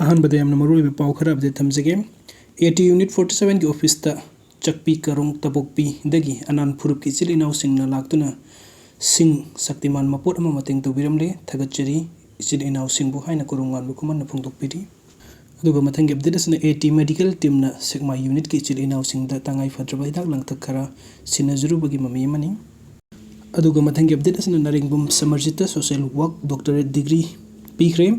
अहनबदे यमना मरुइबे पाउ खरा update थमजगे eighty unit 47 की ऑफिस ता चकपी करोंग तबोकपी दगी अनान फुरुप की चिल इनाउ सिंगना लाक्तुना सिंग शक्तिमान मपोट अमा मतेंग तौबिरमले थगतचरी चिल इनाउ सिंगबु हाइना कोरोंगान बुकुमन फोंदोकपिरी अदुगा मथंग अपडेट असना एटी मेडिकल टीम ना सिग्मा यूनिट की चिल इनाउ सिंगदा तंगाई फद्रबा हिदाक लंगथक खरा सिनजरुबगी ममी मनी अदुगा मथंग अपडेट असना Naringbam Samarjit social work doctorate degree पीखरे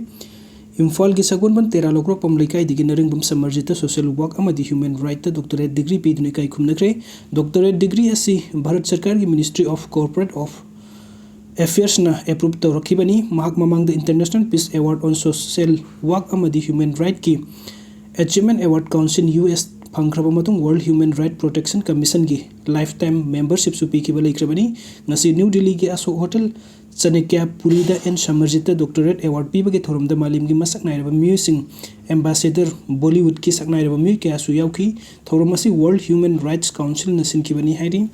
इम्फाल की सगुनबन तेरा लोकरोक पम लेकाई दिगी नरिंगबम समर्जित सोशल वर्क अमदी ह्यूमन राइट डॉक्टरेट डिग्री पीदुने काई खुमनखरे डॉक्टरेट डिग्री असी भारत सरकार की ministry of corporate of affairs ना एप्रूव तौरखिबनी महाक ममांग the international peace award on social work अमदी ह्यूमन राइट की अचीवमेंट अवार्ड काउंसिल यूएस फंख्रब मतुंग world human right protection commission की लाइफ टाइम मेंबरशिप सुपीखिब लेख्रबनी ngasi न्यू दिल्ली के असो होटल चनेक्यापुरी द एन समर्जित डॉक्टरेट अवार्ड पीबगे थोरम द मालिम की मसक नाइरब म्यूसिंग एम्बेसडर बॉलीवुड की सकनाइरब म्यू कयासु याउखी थोरम असी वर्ल्ड ह्यूमन राइट्स काउंसिल न सिनखिबनी हाइरि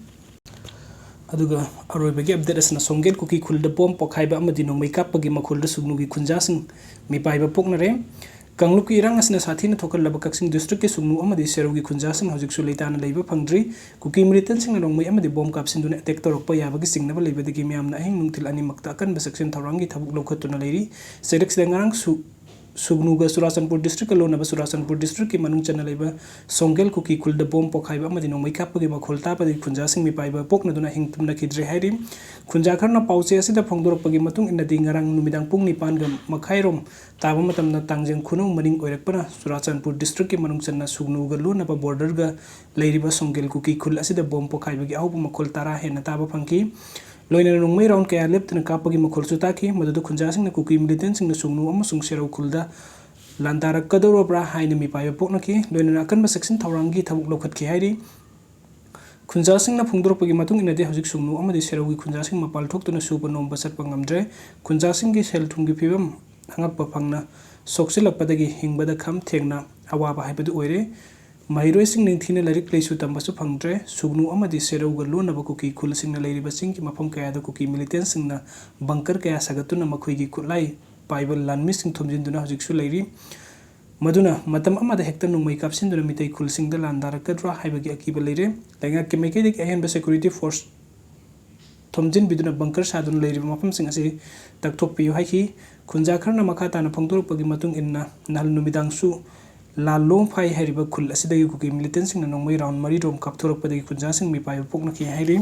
अदुगा अरोइबगे अपडेट असना सोंगेल कुकी खुलद पोम पोखाइबा अमदि नोंमै कापगी मखुलद सुगनुगी खुंजासिंग मिपाइबा पोकनरे कांगलुक की इरांग असना साथीना थोकलब कक्सिंग डिस्ट्रिक्ट के सुगनु अमदि सेरोगी खुंजासिंग हौजिकसु लेताना लेबा फंगद्रि कुकी मिलिटेंटसिंग नोंमै अमदि बॉम कापसिंदुना अटैक तौरकपा याबगी सिंगनबा लेबदगी म्यामना अहिंग नुंथिल अनिमक्ता अकनबा सेक्शन थौरांगी थबुक लौखतुना लेरि सेरेक्सदा ngarang सुगनुगा सुराचनपुर डिस्ट्रिक्ट लोनबा सुराचनपुर डिस्ट्रिक्ट की मनुंग चना लेबा सोंगेल कुकी खुलद बॉम पोखाइबा अमदि नोंमै कापगी मखोल तापदि खुंजासिंग मिपाइबा पोकनदुना हिंगतुमना खिद्रे हाइरि खुंजाखरना पाउचे असिदा फोंदोरकपगी मतुंग इनदि ngarang नुमिदांग पुंग 9 गा मखाइरोम ताबा मतमना तांगजें खुनु मनिंग ओइरकपना सुराचनपुर डिस्ट्रिक्ट की मनुंग चना सुगनुगा लोनबा बॉर्डर गा लेरिबा सोंगेल कुकी खुल असिदा बॉम पोखाइबगी आउब मखोल तारा हेना ताबा फंकी लोइना नोंमै राउंड कया लेप्तना कापगी मखोलसु ताकी मदुद खुंजासिंगना कुकी मिलिटेंटसिंगना सुगनु अमसुंग सेराउ खुलदा लांदारकदौरब्रा हाइना मिपाइबा पोकनखि लोइना अकनबा सेक्शन थौरांगी थबुक लौखतखि हाइरि खुंजासिंगना फोंदोरकपगी मतुंग इनदि हौजिक सुगनु अमदि सेराउगी खुंजासिंग मपाल थोक्तुना सुबा नोंबा चटपा ngamdre खुंजासिंगगी सेल थुंगी फिबम हंगपा फंगना सोक्सिलकपदगी हिंगबदा खम थेंगना अवाबा हाइबदु ओइरे महिरोइसिंग निंथिना लाइरिक लेसु तंबसु फंगद्रे सुगनु अमदि सेराउगा लोनबा कुकी खुलसिंगना लेरिबा सिंग की मफम कयादा कुकी मिलिटेंटसिंगना बंकर कया सगतुना मखोइगी खुलाई पाइबल लानमिसिंग थुमजिंदुना हौजिकसु लेरि मदुना मतम अमदा हेक्टर नुंमै कापसिंदुना मितै खुलसिंगदा लांदारकद्रा हाइबगी अकीबा लेरे लैंगा के मैकेदिक अहेनबा सिक्योरिटी फोर्स थुमजिन बिदुना बंकर सादुना लेरिबा मफमसिंग असे तकथोकपियु हाइखि खुंजाखरना मखा ताना फोंदोरकपगी मतुंग इन्ना नाल नुमिदांगसु लालों फाइ हाइरिबा खुल असिदगी कुकी मिलिटेंटसिंगना नोंमै राउंड 3 रोम कापथोरकपदगी खुंजासिंग मिपाइबा पोकनखि हाइरि